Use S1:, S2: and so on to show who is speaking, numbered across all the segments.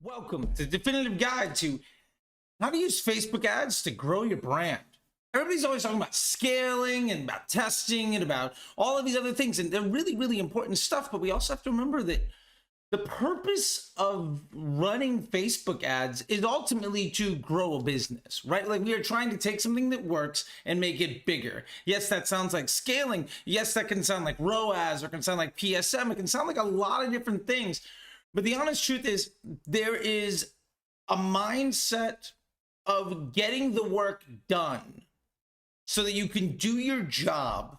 S1: Welcome to the definitive guide to how to use Facebook ads to grow your brand. Everybody's always talking about scaling and about testing and about all of these other things, and they're really, really important stuff. But we also have to remember that the purpose of running Facebook ads is ultimately to grow a business, right? Like, we are trying to take something that works and make it bigger. Yes, that sounds like scaling. Yes, that can sound like ROAS, or it can sound like PSM. It can sound like a lot of different things. But the honest truth is, there is a mindset of getting the work done so that you can do your job,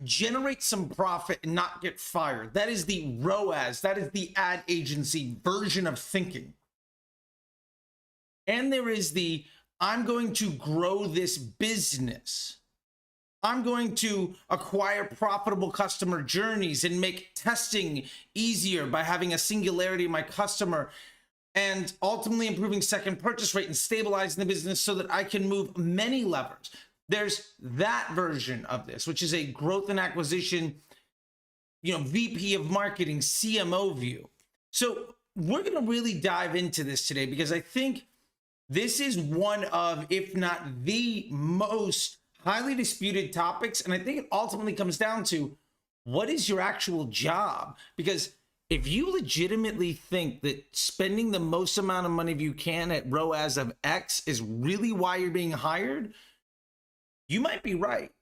S1: generate some profit, and not get fired. That is the ROAS. That is the ad agency version of thinking. And there is the, I'm going to grow this business. I'm going to acquire profitable customer journeys and make testing easier by having a singularity in my customer, and ultimately improving second purchase rate and stabilizing the business so that I can move many levers. There's that version of this, which is a growth and acquisition, VP of marketing, CMO view. So we're going to really dive into this today, because I think this is one of, if not the most highly disputed topics. And I think it ultimately comes down to, what is your actual job? Because if you legitimately think that spending the most amount of money you can at ROAS of X is really why you're being hired, you might be right.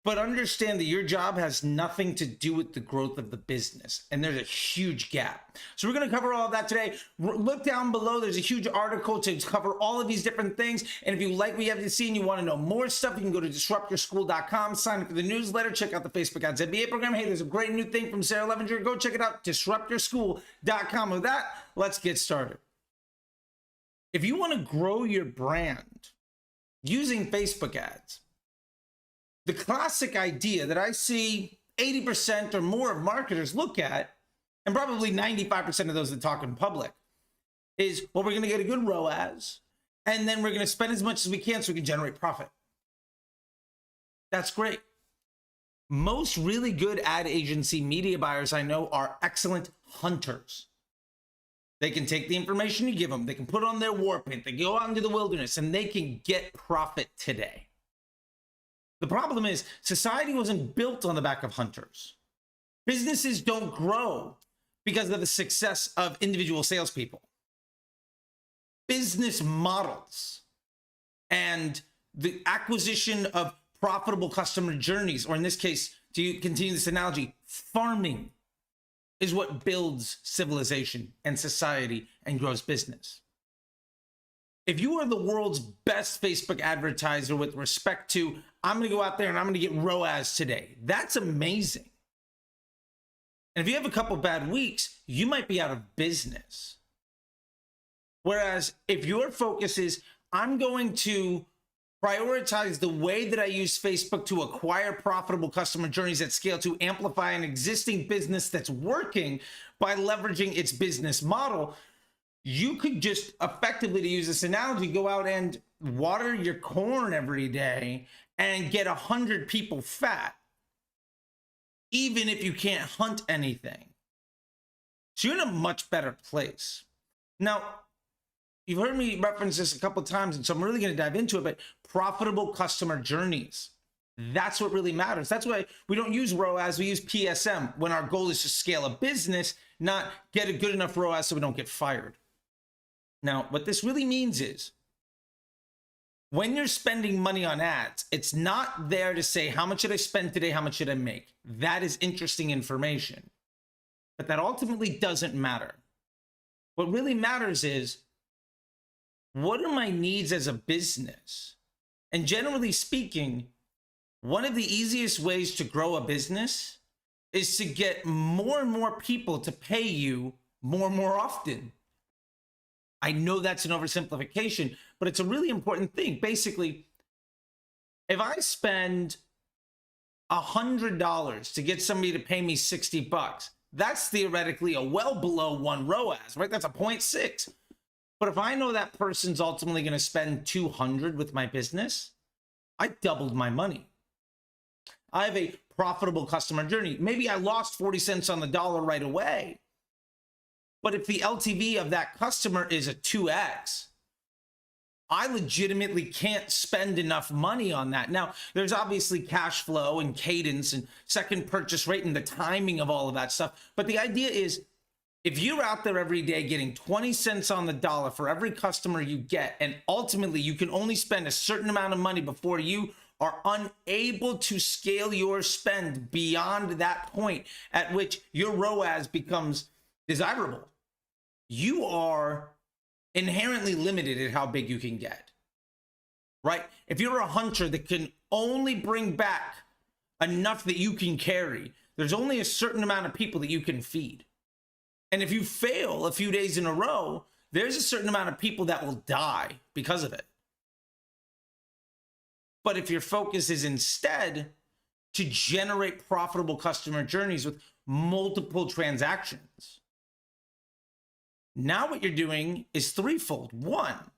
S1: But understand that your job has nothing to do with the growth of the business. And there's a huge gap. So we're going to cover all of that today. Look down below. There's a huge article to cover all of these different things. And if you like what you have to see and you want to know more stuff, you can go to disruptyourschool.com, sign up for the newsletter, check out the Facebook Ads MBA program. Hey, there's a great new thing from Sarah Levinger. Go check it out, disruptyourschool.com. With that, let's get started. If you want to grow your brand using Facebook ads, the classic idea that I see 80% or more of marketers look at, and probably 95% of those that talk in public, is, well, we're going to get a good ROAS, and then we're going to spend as much as we can so we can generate profit. That's great. Most really good ad agency media buyers I know are excellent hunters. They can take the information you give them, they can put on their war paint, they go out into the wilderness, and they can get profit today. The problem is, society wasn't built on the back of hunters. Businesses don't grow because of the success of individual salespeople. Business models and the acquisition of profitable customer journeys, or in this case, to continue this analogy, farming, is what builds civilization and society and grows business. If you are the world's best Facebook advertiser with respect to, I'm going to go out there and I'm going to get ROAS today, that's amazing. And if you have a couple bad weeks, you might be out of business. Whereas if your focus is, I'm going to prioritize the way that I use Facebook to acquire profitable customer journeys at scale, to amplify an existing business that's working by leveraging its business model, you could just effectively, to use this analogy, go out and water your corn every day and get 100 people fat, even if you can't hunt anything. So you're in a much better place. Now, you've heard me reference this a couple of times, and so I'm really going to dive into it, but profitable customer journeys. That's what really matters. That's why we don't use ROAS, we use PSM when our goal is to scale a business, not get a good enough ROAS so we don't get fired. Now, what this really means is, when you're spending money on ads, it's not there to say, how much should I spend today? How much should I make? That is interesting information, but that ultimately doesn't matter. What really matters is, what are my needs as a business? And generally speaking, one of the easiest ways to grow a business is to get more and more people to pay you more and more often. I know that's an oversimplification, but it's a really important thing. Basically, if I spend $100 to get somebody to pay me $60, that's theoretically a well below 1 ROAS, right? That's a 0.6. But if I know that person's ultimately going to spend 200 with my business, I doubled my money. I have a profitable customer journey. Maybe I lost 40 cents on the dollar right away, But if the LTV of that customer is a 2x, I legitimately can't spend enough money on that. Now, there's obviously cash flow and cadence and second purchase rate and the timing of all of that stuff. But the idea is, if you're out there every day getting 20 cents on the dollar for every customer you get, and ultimately you can only spend a certain amount of money before you are unable to scale your spend beyond that point at which your ROAS becomes desirable, you are inherently limited at how big you can get, right? If you're a hunter that can only bring back enough that you can carry, there's only a certain amount of people that you can feed. And if you fail a few days in a row, there's a certain amount of people that will die because of it. But if your focus is instead to generate profitable customer journeys with multiple transactions, now what you're doing is threefold. One,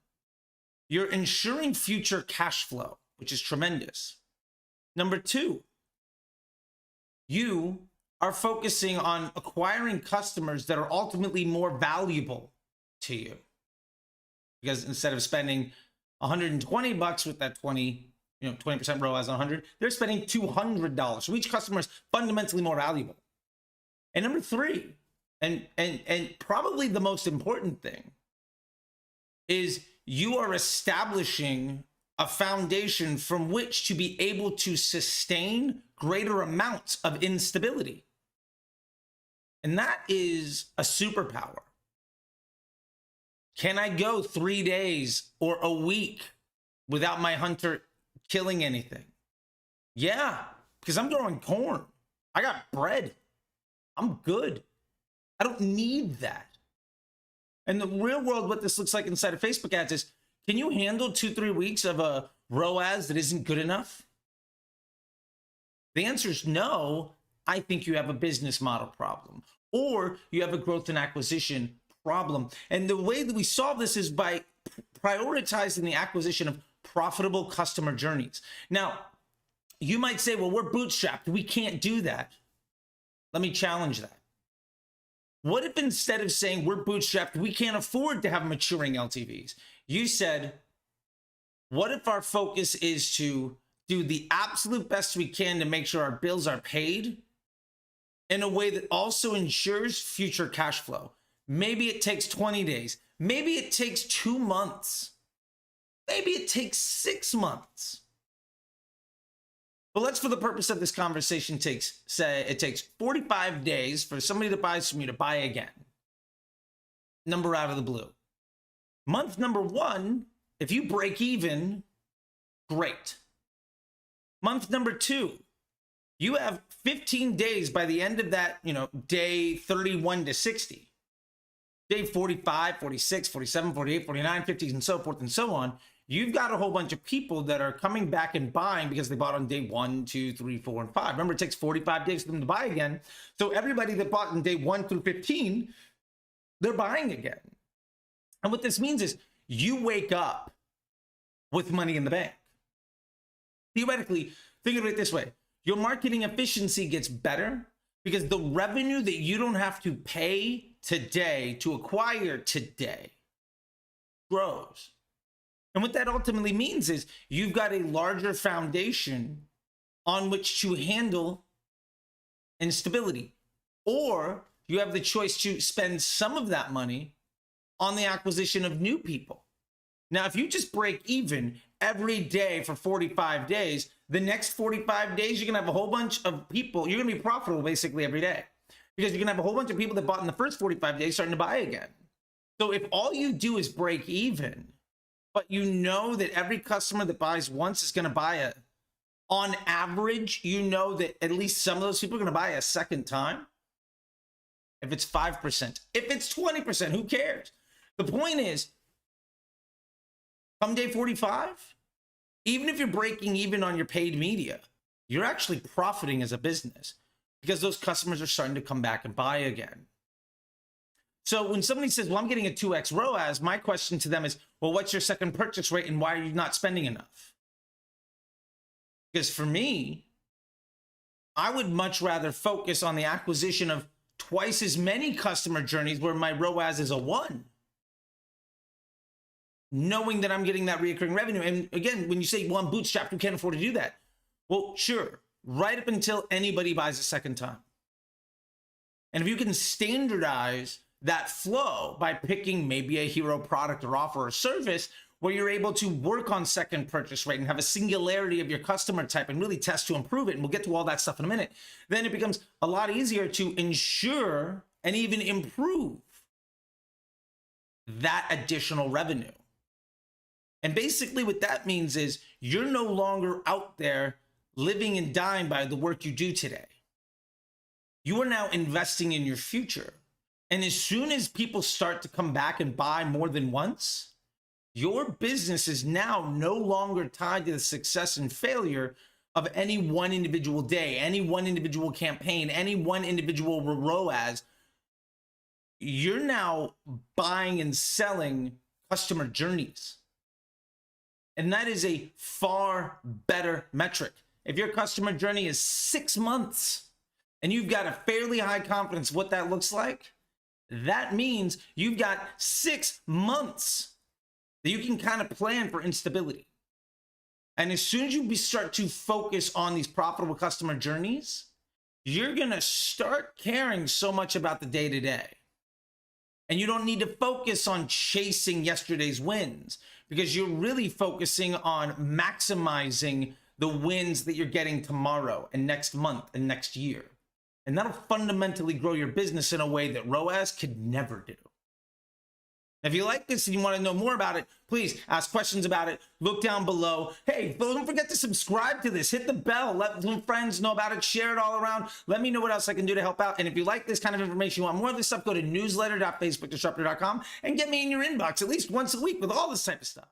S1: you're ensuring future cash flow, which is tremendous. Number two, you are focusing on acquiring customers that are ultimately more valuable to you. Because instead of spending $120 with that 20% ROAS on 100, they're spending $200. So each customer is fundamentally more valuable. And number three, and probably the most important thing, is you are establishing a foundation from which to be able to sustain greater amounts of instability. And that is a superpower. Can I go 3 days or a week without my hunter killing anything? Yeah, because I'm growing corn. I got bread. I'm good. I don't need that. And the real world, what this looks like inside of Facebook ads is, can you handle 2-3 weeks of a ROAS that isn't good enough? The answer is no. I think you have a business model problem, or you have a growth and acquisition problem. And the way that we solve this is by prioritizing the acquisition of profitable customer journeys. Now, you might say, well, we're bootstrapped. We can't do that. Let me challenge that. What if instead of saying we're bootstrapped, we can't afford to have maturing LTVs, you said, what if our focus is to do the absolute best we can to make sure our bills are paid in a way that also ensures future cash flow? Maybe it takes 20 days. Maybe it takes 2 months. Maybe it takes 6 months. But let's, for the purpose of this conversation, say it takes 45 days for somebody that buys from you to buy again. Number out of the blue. Month number 1, if you break even, great. Month number 2, you have 15 days by the end of that, day 31 to 60. Day 45, 46, 47, 48, 49, 50, and so forth and so on. You've got a whole bunch of people that are coming back and buying because they bought on day 1, 2, 3, 4, and 5. Remember, it takes 45 days for them to buy again. So everybody that bought in day 1 through 15, they're buying again. And what this means is you wake up with money in the bank. Theoretically, think of it this way. Your marketing efficiency gets better because the revenue that you don't have to pay today to acquire today grows. And what that ultimately means is you've got a larger foundation on which to handle instability. Or you have the choice to spend some of that money on the acquisition of new people. Now, if you just break even every day for 45 days, the next 45 days, you're going to have a whole bunch of people. You're going to be profitable basically every day because you're going to have a whole bunch of people that bought in the first 45 days starting to buy again. So if all you do is break even, but you know that every customer that buys once is going to buy on average, you know that at least some of those people are going to buy a second time. If it's 5%, if it's 20%, who cares? The point is, come day 45, even if you're breaking even on your paid media, you're actually profiting as a business because those customers are starting to come back and buy again. So when somebody says, well, I'm getting a 2x ROAS, my question to them is, well, what's your second purchase rate and why are you not spending enough? Because for me, I would much rather focus on the acquisition of twice as many customer journeys where my ROAS is a 1. Knowing that I'm getting that recurring revenue. And again, when you say, well, I'm bootstrapped, you can't afford to do that. Well, sure, right up until anybody buys a second time. And if you can standardize that flow by picking maybe a hero product or offer or service where you're able to work on second purchase rate and have a singularity of your customer type and really test to improve it, and we'll get to all that stuff in a minute, then it becomes a lot easier to ensure and even improve that additional revenue. And basically what that means is you're no longer out there living and dying by the work you do today. You are now investing in your future. And as soon as people start to come back and buy more than once, your business is now no longer tied to the success and failure of any one individual day, any one individual campaign, any one individual ROAS. You're now buying and selling customer journeys. And that is a far better metric. If your customer journey is 6 months and you've got a fairly high confidence what that looks like, that means you've got 6 months that you can kind of plan for instability. And as soon as you start to focus on these profitable customer journeys, you're going to start caring so much about the day-to-day. And you don't need to focus on chasing yesterday's wins because you're really focusing on maximizing the wins that you're getting tomorrow and next month and next year. And that'll fundamentally grow your business in a way that ROAS could never do. If you like this and you want to know more about it, please ask questions about it. Look down below. Hey, don't forget to subscribe to this. Hit the bell. Let some friends know about it. Share it all around. Let me know what else I can do to help out. And if you like this kind of information, you want more of this stuff, go to newsletter.facebookdisruptor.com and get me in your inbox at least once a week with all this type of stuff.